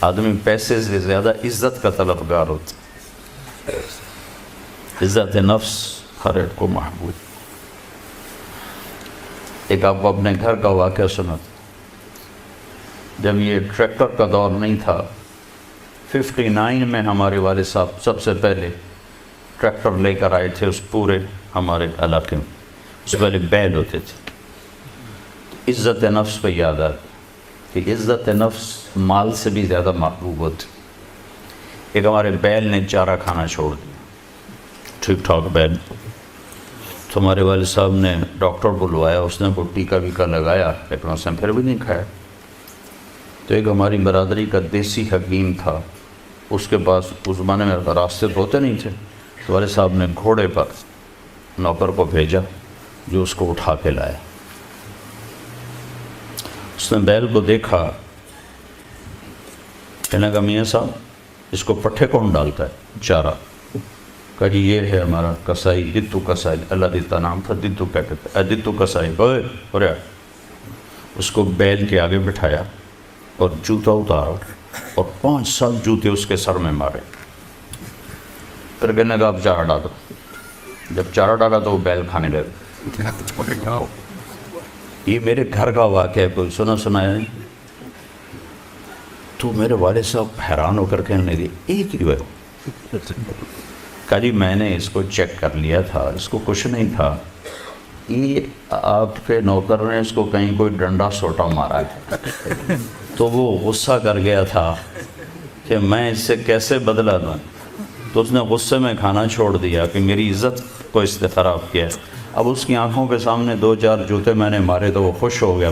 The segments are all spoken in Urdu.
آدمی پیسے سے زیادہ عزت کا طلبگار ہوتا ہے. عزت نفس ہر ایک کو محبوب. ایک آپ اپنے گھر کا واقعہ سنا. جب یہ ٹریکٹر کا دور نہیں تھا، 59 میں ہمارے والد صاحب سب سے پہلے ٹریکٹر لے کر آئے تھے اس پورے ہمارے علاقے میں. اس سے پہلے بیل ہوتے تھے. عزت نفس پہ یاد آتا کہ عزت نفس مال سے بھی زیادہ محبوب ہوتی. ایک ہمارے بیل نے چارہ کھانا چھوڑ دیا، ٹھیک ٹھاک بیل. تو ہمارے والد صاحب نے ڈاکٹر بلوایا، اس نے وہ ٹیکا ویکا لگایا، لیکن اس نے پھر بھی نہیں کھایا. تو ایک ہماری برادری کا دیسی حکیم تھا، اس کے پاس اس زمانے میں راستے ہوتے نہیں تھے. تو والد صاحب نے گھوڑے پر نوکر کو بھیجا جو اس کو اٹھا کے لایا. اس نے بیل کو دیکھا، کہنے لگا میاں صاحب اس کو پٹھے کون ڈالتا ہے چارہ؟ کہا جی یہ ہے ہمارا کسائی، دتو کسائی. اللہ دیتا نام تھا، دتو کیا کہتے ہیں، دتو کسائی. اس کو بیل کے آگے بٹھایا اور جوتا اتارا اور 5 سال جوتے اس کے سر میں مارے. پھر کہنے لگا اب چارہ ڈالو. جب چارہ ڈالا تو وہ بیل کھانے لگا. یہ میرے گھر کا واقعہ ہے، کوئی سنایا نہیں. تو میرے والد صاحب حیران ہو کر کہنے لگے ایک ہی وہ. کہا جی میں نے اس کو چیک کر لیا تھا، اس کو کچھ نہیں تھا. یہ آپ کے نوکر نے اس کو کہیں کوئی ڈنڈا سوٹا مارا ہے، تو وہ غصہ کر گیا تھا کہ میں اس سے کیسے بدلہ دوں. تو اس نے غصے میں کھانا چھوڑ دیا کہ میری عزت کو اس نے خراب کیا. اب اس کی آنکھوں کے سامنے 2-4 جوتے میں نے مارے تو وہ خوش ہو گیا.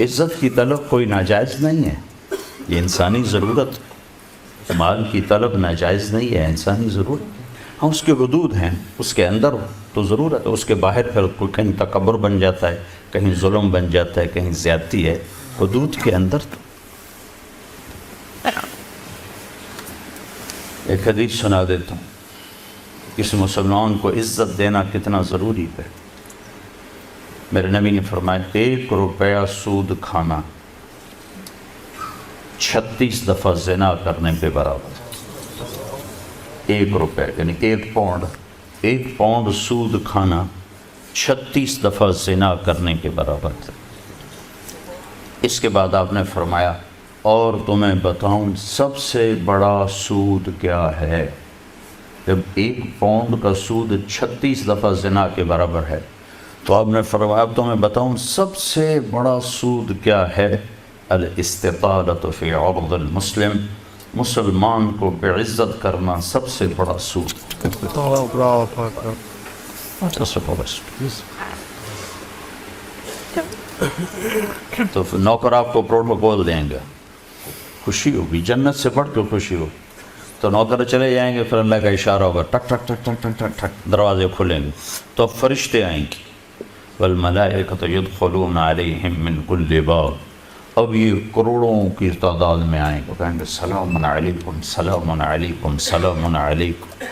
عزت کی طلب کوئی ناجائز نہیں ہے، یہ انسانی ضرورت. مال کی طلب ناجائز نہیں ہے، انسانی ضرورت. ہاں اس کے حدود ہیں، اس کے اندر تو ضرورت ہے، اس کے باہر پھر کوئی کہیں تکبر بن جاتا ہے، کہیں ظلم بن جاتا ہے، کہیں زیادتی ہے. حدود کے اندر. ایک حدیث سنا دیتا ہوں، اس مسلمان کو عزت دینا کتنا ضروری ہے. میرے نبی نے فرمایا 1 روپیہ سود کھانا 36 دفعہ زنا کرنے کے برابر. 1 روپے یعنی 1 پاؤنڈ سود کھانا 36 دفعہ زنا کرنے کے برابر تھا. اس کے بعد آپ نے فرمایا اور تمہیں بتاؤں سب سے بڑا سود کیا ہے؟ جب 1 پاؤنڈ کا سود 36 دفعہ زنا کے برابر ہے تو آپ نے فرمایا اب تمہیں بتاؤں سب سے بڑا سود کیا ہے؟ الاستطالۃ فی عرض المسلم، مسلمان کو بے عزت کرنا سب سے بڑا سود. تو نوکر آپ کو پروٹوکول دیں گے، خوشی ہوگی، جنت سے بڑھ کے خوشی ہوگی. تو نوکر چلے جائیں گے، پھر اللہ کا اشارہ ہوگا، ٹک ٹک ٹک ٹک ٹک ٹک ٹک دروازے کھلیں گے تو فرشتے آئیں گے. والملائکۃ یدخلون علیہم من کل باب. اب یہ کروڑوں کی تعداد میں آئیں گے، کہیں گے سلام علیکم سلام علیکم سلام علیکم.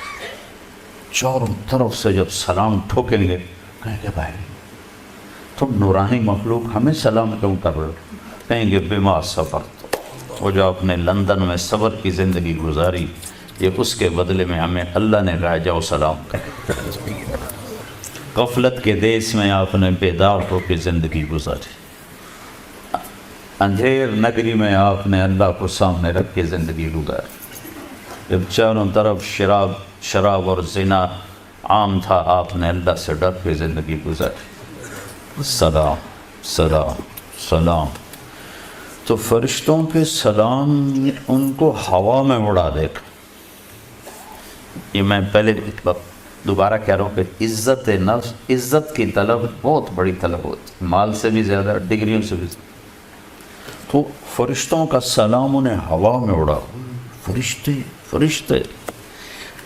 چاروں طرف سے جب سلام ٹھوکیں گے کہیں گے بھائی تم نورانی مخلوق ہمیں سلام کیوں کر رہے ہو؟ کہیں گے بما صبرت، وہ جو آپ نے لندن میں صبر کی زندگی گزاری، یہ اس کے بدلے میں ہمیں اللہ نے کہا جاؤ سلام کر. غفلت کے دیس میں آپ نے بیدار ہو کے زندگی گزاری، اندھیر نگری میں آپ نے اللہ کو سامنے رکھ کے زندگی گزاری. جب چاروں طرف شراب اور زنا عام تھا، آپ نے اللہ سے ڈر کے زندگی گزاری. سلام سلام سلام. تو فرشتوں کے سلام ان کو ہوا میں اڑا دے گا. یہ میں پہلے دوبارہ کہہ رہا ہوں کہ عزت نفس، عزت کی طلب بہت بڑی طلب ہوتی ہے، مال سے بھی زیادہ، ڈگریوں سے بھی زیادہ. تو فرشتوں کا سلام انہیں ہوا میں اڑا. فرشتے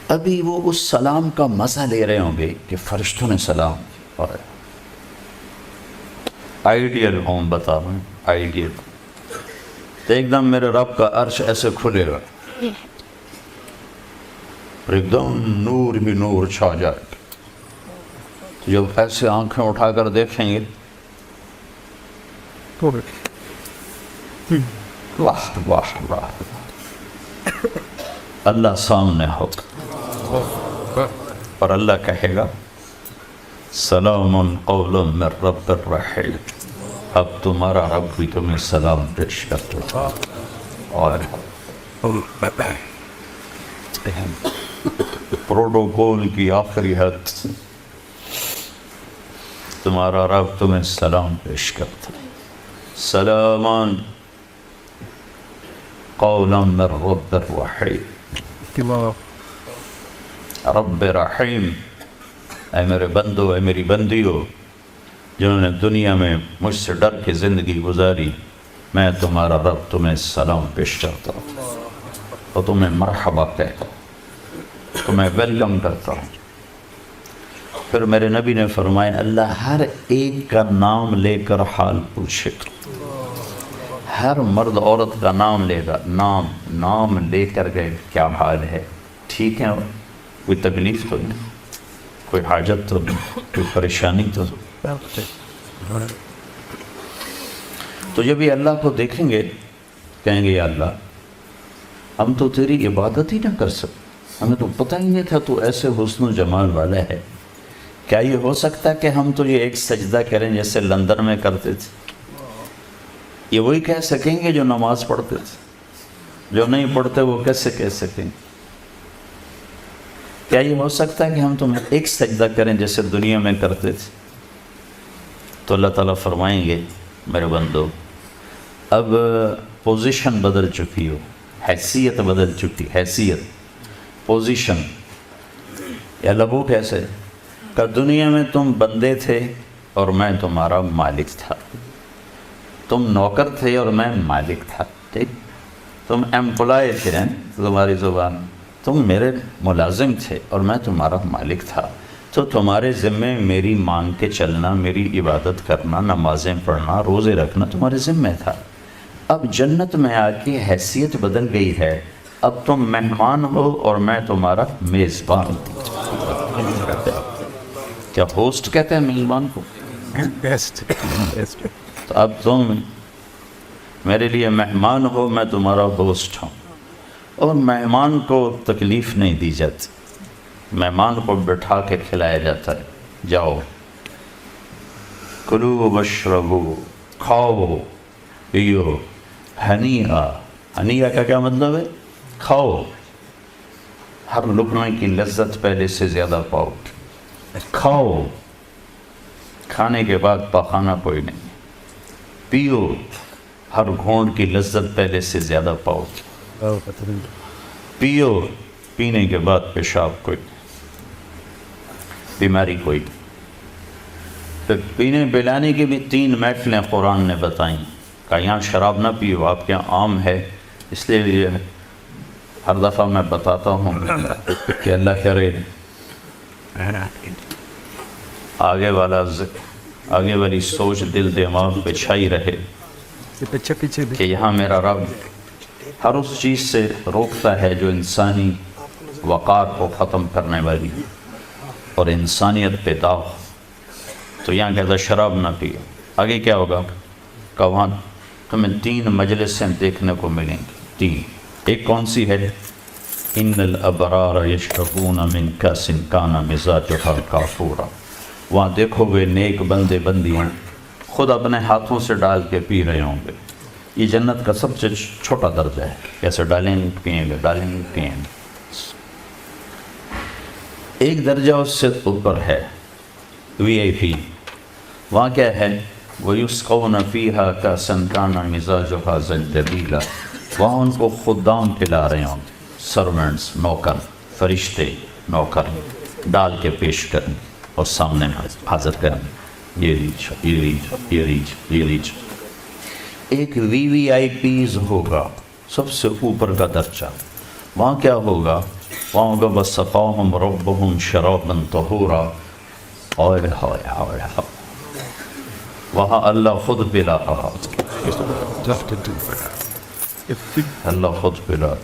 ابھی وہ اس سلام کا مزہ لے رہے ہوں گے کہ فرشتوں نے سلام. اور آئیڈیل ہوم بتا رہا ہوں، آئیڈیل. تو ایک دم میرے رب کا عرش ایسے کھلے گا، ایک دم نور بھی نور چھا جائے گا. جب ایسے آنکھیں اٹھا کر دیکھیں گے واہ واہ واہ، اللہ سامنے ہوگا اور اللہ کہے گا سلام قول من رب الرحیم، اب تمہارا رب بھی تمہیں سلام پیش کرتا ہے، اور پروٹوکول کی آخری حد، تمہارا رب تمہیں سلام پیش کرتا ہے، سلامان قولا من رب الرحیم، رب رحیم، اے میرے بندو، اے میری بندیو جنہوں نے دنیا میں مجھ سے ڈر کے زندگی گزاری، میں تمہارا رب تمہیں سلام پیش کرتا ہوں اور تمہیں مرحبا کہتا ہوں، تمہیں ویلکم کرتا ہوں۔ پھر میرے نبی نے فرمایا اللہ ہر ایک کا نام لے کر حال پوچھے گا، ہر مرد عورت کا نام لے گا، نام لے کر گئے کیا حال ہے، ٹھیک ہے، کوئی تکلیف تو نہیں، کوئی حاجت تو نہیں، کوئی پریشانی تو نہیں۔ تو جب یہ اللہ کو دیکھیں گے کہیں گے یا اللہ ہم تو تیری عبادت ہی نہ کر سکتے، ہمیں تو پتہ ہی نہیں تھا تو ایسے حسن و جمال والا ہے، کیا یہ ہو سکتا کہ ہم تو یہ ایک سجدہ کریں جیسے لندن میں کرتے تھے؟ یہ وہی کہہ سکیں گے جو نماز پڑھتے تھے، جو نہیں پڑھتے وہ کیسے کہہ سکیں گے؟ کیا یہ ہو سکتا ہے کہ ہم تمہیں ایک سجدہ کریں جیسے دنیا میں کرتے تھے؟ تو اللہ تعالیٰ فرمائیں گے میرے بندو اب پوزیشن بدل چکی ہو، حیثیت بدل چکی، حیثیت، پوزیشن، یا لبو کیسے کہ دنیا میں تم بندے تھے اور میں تمہارا مالک تھا، تم نوکر تھے اور میں مالک تھا، ٹھیک، تم ایمپلائی تھے، تمہاری زبان، تم میرے ملازم تھے اور میں تمہارا مالک تھا، تو تمہارے ذمے میری مان کے چلنا، میری عبادت کرنا، نمازیں پڑھنا، روزے رکھنا تمہارے ذمے تھا۔ اب جنت میں آ کے حیثیت بدل گئی ہے، اب تم مہمان ہو اور میں تمہارا میزبان ہوں۔ کیا ہوسٹ کہتے ہیں میزبان کو؟ تو اب تم میرے لیے مہمان ہو، میں تمہارا ہوسٹ ہوں، اور مہمان کو تکلیف نہیں دی جاتی، مہمان کو بٹھا کے کھلایا جاتا ہے، جاؤ کلو واشربو، کھاؤ پیو، ہنیئا، ہنیئا کا کیا مطلب ہے؟ کھاؤ، ہر لقمے کی لذت پہلے سے زیادہ پاؤ، کھاؤ، کھانے کے بعد پاخانہ کوئی نہیں، پیو، ہر گھونٹ کی لذت پہلے سے زیادہ پاؤ، پیو، پینے کے بعد پیشاب کوئی نہیں، بیماری کوئی نہیں۔ پھر پینے پلانے کی بھی 3 محفلیں قرآن نے بتائیں کہ یہاں شراب نہ پیو، آپ کے یہاں عام ہے، اس لیے ہر دفعہ میں بتاتا ہوں کہ اللہ کرے آگے والی سوچ دل دماغ پہ چھائی رہے کہ یہاں میرا رب ہر اس چیز سے روکتا ہے جو انسانی وقار کو ختم کرنے والی ہے اور انسانیت پہ داغ۔ تو یہاں کہتا شراب نہ پیو، آگے کیا ہوگا کہ وہاں تمہیں 3 مجلسیں دیکھنے کو ملیں گی، 3، ایک کون سی ہے؟ ان الابرار یشربون من کاس کان مزاجها کافورا، وہاں دیکھو گے نیک بندے بندیاں خود اپنے ہاتھوں سے ڈال کے پی رہے ہوں گے۔ یہ جنت کا سب سے چھوٹا درجہ ہے، کیسے ڈالیں گے پیئیں گے، ڈالیں گے پیئیں گے۔ ایک درجہ اس سے اوپر ہے VIP، وہاں کیا ہے؟ وَيُسْقَوْنَ فِيهَا كَأْسًا كَانَ مِزَاجُهَا زَنْجَبِيلًا، وہاں ان کو خدام پلا رہے ہوں، سرونٹس، نوکر، فرشتے نوکر ڈال کے پیش کریں اور سامنے حاضر کریں، یہ لیج۔ ایک VVIPs ہوگا، سب سے اوپر کا درجہ، وہاں کیا ہوگا؟ وہاں ہوگا وَسَقَاهُمْ رَبُّهُمْ شَرَابًا طَهُورًا، وہاں اللہ خود پلا رہا، اللہ خود پلا رہا۔